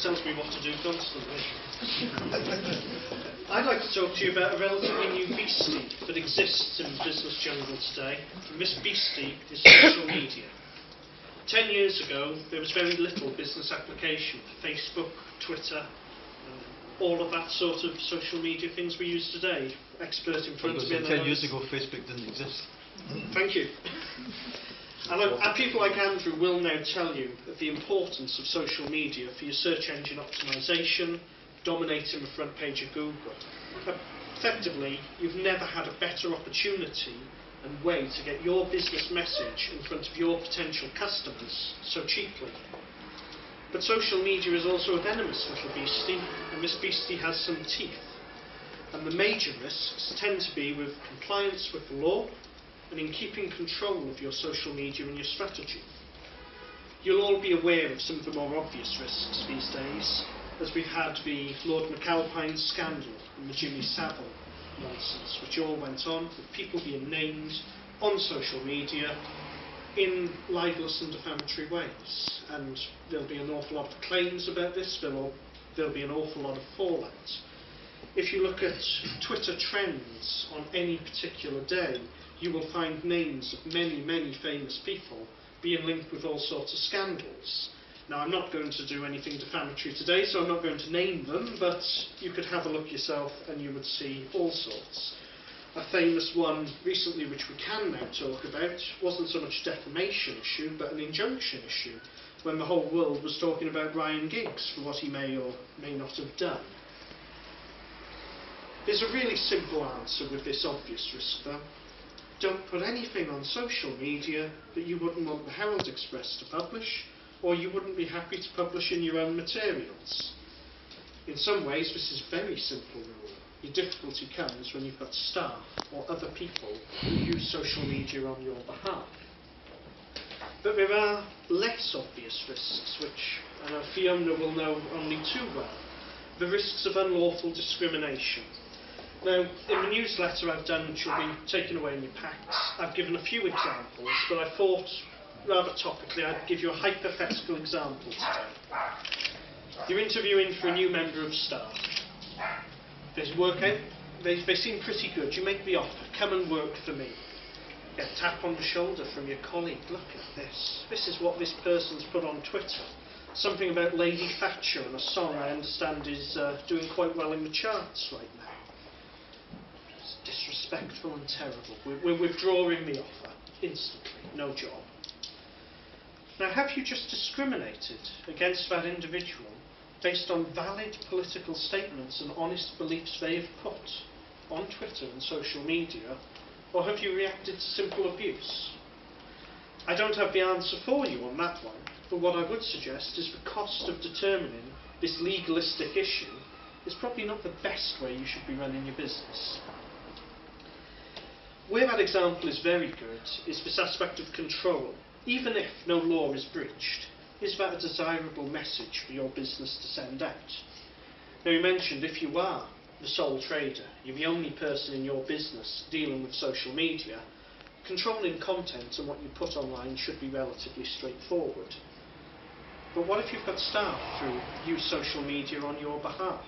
tells me what to do constantly. I'd like to talk to you about a relatively new beastie that exists in the business jungle today, and this beastie is social media. 10 years ago, there was very little business application for Facebook, Twitter, all of that sort of social media things we use today. Expert in front of me. 10 years ago, Facebook didn't exist. Thank you. And people like Andrew will now tell you of the importance of social media for your search engine optimization, dominating the front page of Google. Effectively, you've never had a better opportunity and way to get your business message in front of your potential customers so cheaply. But social media is also a venomous little beastie, and this beastie has some teeth. And the major risks tend to be with compliance with the law and in keeping control of your social media and your strategy. You'll all be aware of some of the more obvious risks these days, as we've had the Lord McAlpine scandal and the Jimmy Savile nonsense, which all went on with people being named on social media in libellous and defamatory ways. And there'll be an awful lot of claims about this, there'll be an awful lot of fallout. If you look at Twitter trends on any particular day, you will find names of many, many famous people being linked with all sorts of scandals. Now, I'm not going to do anything defamatory today, so I'm not going to name them, but you could have a look yourself and you would see all sorts. A famous one recently, which we can now talk about, wasn't so much a defamation issue, but an injunction issue, when the whole world was talking about Ryan Giggs for what he may or may not have done. There's a really simple answer with this obvious risk, though. Don't put anything on social media that you wouldn't want the Herald Express to publish, or you wouldn't be happy to publish in your own materials. In some ways, this is a very simple rule. Your difficulty comes when you've got staff or other people who use social media on your behalf. But there are less obvious risks, which I know Fiona will know only too well. The risks of unlawful discrimination. Now, in the newsletter I've done, which will be taken away in your packs, I've given a few examples, but I thought, rather topically, I'd give you a hypothetical example today. You're interviewing for a new member of staff. There's work out, they seem pretty good. You make the offer, come and work for me. Get a tap on the shoulder from your colleague, look at this. This is what this person's put on Twitter. Something about Lady Thatcher and a song I understand is doing quite well in the charts right now. It's disrespectful and terrible. We're withdrawing the offer instantly, no job. Now, have you just discriminated against that individual based on valid political statements and honest beliefs they have put on Twitter and social media, or have you reacted to simple abuse? I don't have the answer for you on that one, but what I would suggest is the cost of determining this legalistic issue is probably not the best way you should be running your business. Where that example is very good is this aspect of control. Even if no law is breached, is that a desirable message for your business to send out? Now, you mentioned if you are the sole trader, you're the only person in your business dealing with social media, controlling content and what you put online should be relatively straightforward. But what if you've got staff who use social media on your behalf?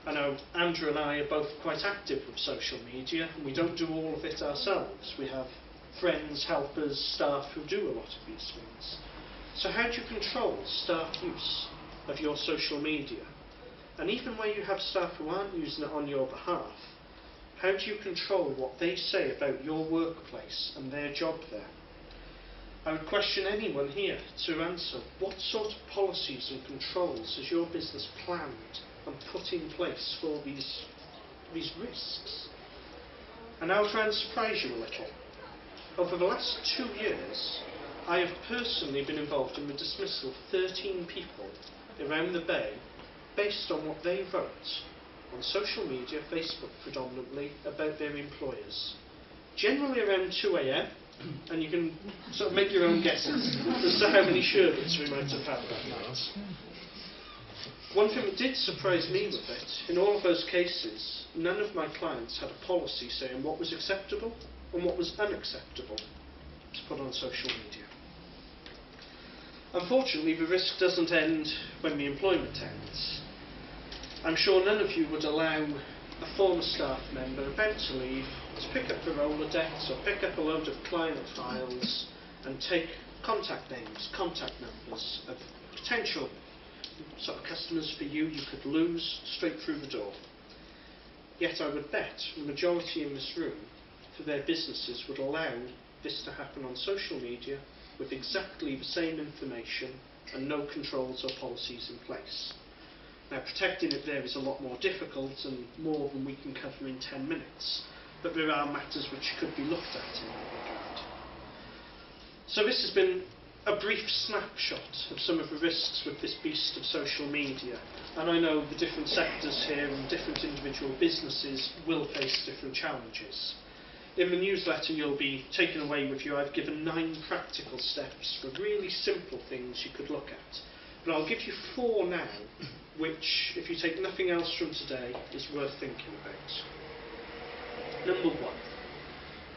I know Andrew and I are both quite active with social media, and we don't do all of it ourselves. We have friends, helpers, staff who do a lot of these things. So how do you control staff use of your social media? And even where you have staff who aren't using it on your behalf, how do you control what they say about your workplace and their job there? I would question anyone here to answer what sort of policies and controls has your business planned and put in place for these risks? And I'll try and surprise you a little. Over the last 2 years, I have personally been involved in the dismissal of 13 people around the Bay based on what they wrote on social media, Facebook predominantly, about their employers. Generally around 2 a.m, and you can sort of make your own guesses as to how many sherbets we might have had that night. One thing that did surprise me with it, in all of those cases, none of my clients had a policy saying what was acceptable and what was unacceptable to put on social media. Unfortunately, the risk doesn't end when the employment ends. I'm sure none of you would allow a former staff member about to leave to pick up the Rolodex or pick up a load of client files and take contact names, contact numbers of potential sort of customers for you could lose straight through the door. Yet I would bet the majority in this room, for their businesses, would allow this to happen on social media with exactly the same information and no controls or policies in place. Now, protecting it there is a lot more difficult and more than we can cover in 10 minutes, but there are matters which could be looked at in that regard. So this has been a brief snapshot of some of the risks with this beast of social media, and I know the different sectors here and different individual businesses will face different challenges. In the newsletter you'll be taken away with you, I've given 9 practical steps for really simple things you could look at. But I'll give you 4 now, which, if you take nothing else from today, is worth thinking about. Number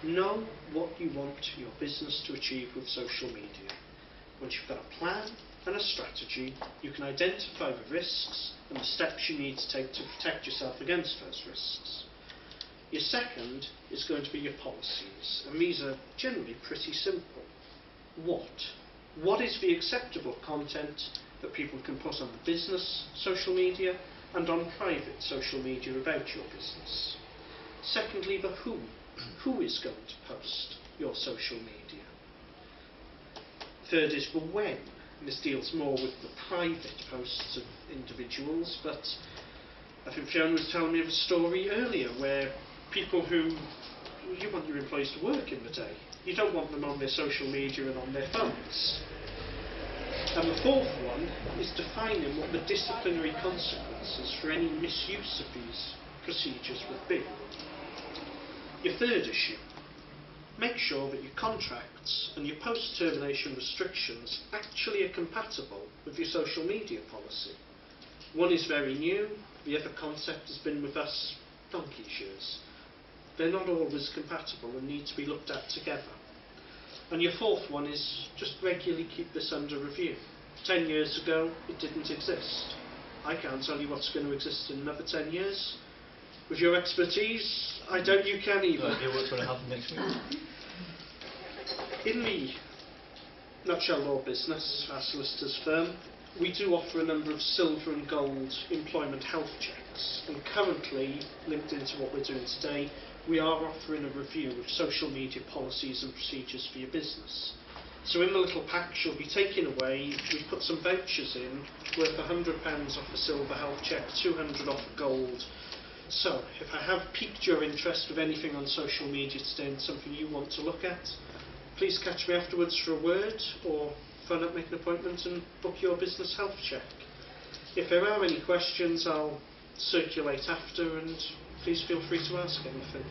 1, know what you want your business to achieve with social media. Once you've got a plan and a strategy, you can identify the risks and the steps you need to take to protect yourself against those risks. Your second is going to be your policies, and these are generally pretty simple. What is the acceptable content that people can put on the business social media and on private social media about your business? Secondly, the who. Who is going to post your social media? Third is the when. This deals more with the private posts of individuals, but I think Fiona was telling me of a story earlier where people who you want your employees to work in the day. You don't want them on their social media and on their phones. And the fourth one is defining what the disciplinary consequences for any misuse of these procedures would be. Your third issue, make sure that your contracts and your post-termination restrictions actually are compatible with your social media policy. One is very new, the other concept has been with us donkey's years. They're not always compatible and need to be looked at together. And your fourth one is just regularly keep this under review. 10 years ago, it didn't exist. I can't tell you what's going to exist in another 10 years. With your expertise, I doubt you can either. No idea what's going to happen next week. In the Nutshellaw business, our solicitor's firm, we do offer a number of silver and gold employment health checks, and currently, linked into what we're doing today, we are offering a review of social media policies and procedures for your business. So in the little pack you'll be taking away, we've put some vouchers in worth £100 off a silver health check, £200 off a gold. So if I have piqued your interest with anything on social media today and something you want to look at, please catch me afterwards for a word or phone up, make an appointment and book your business health check. If there are any questions, I'll circulate after, and please feel free to ask anything.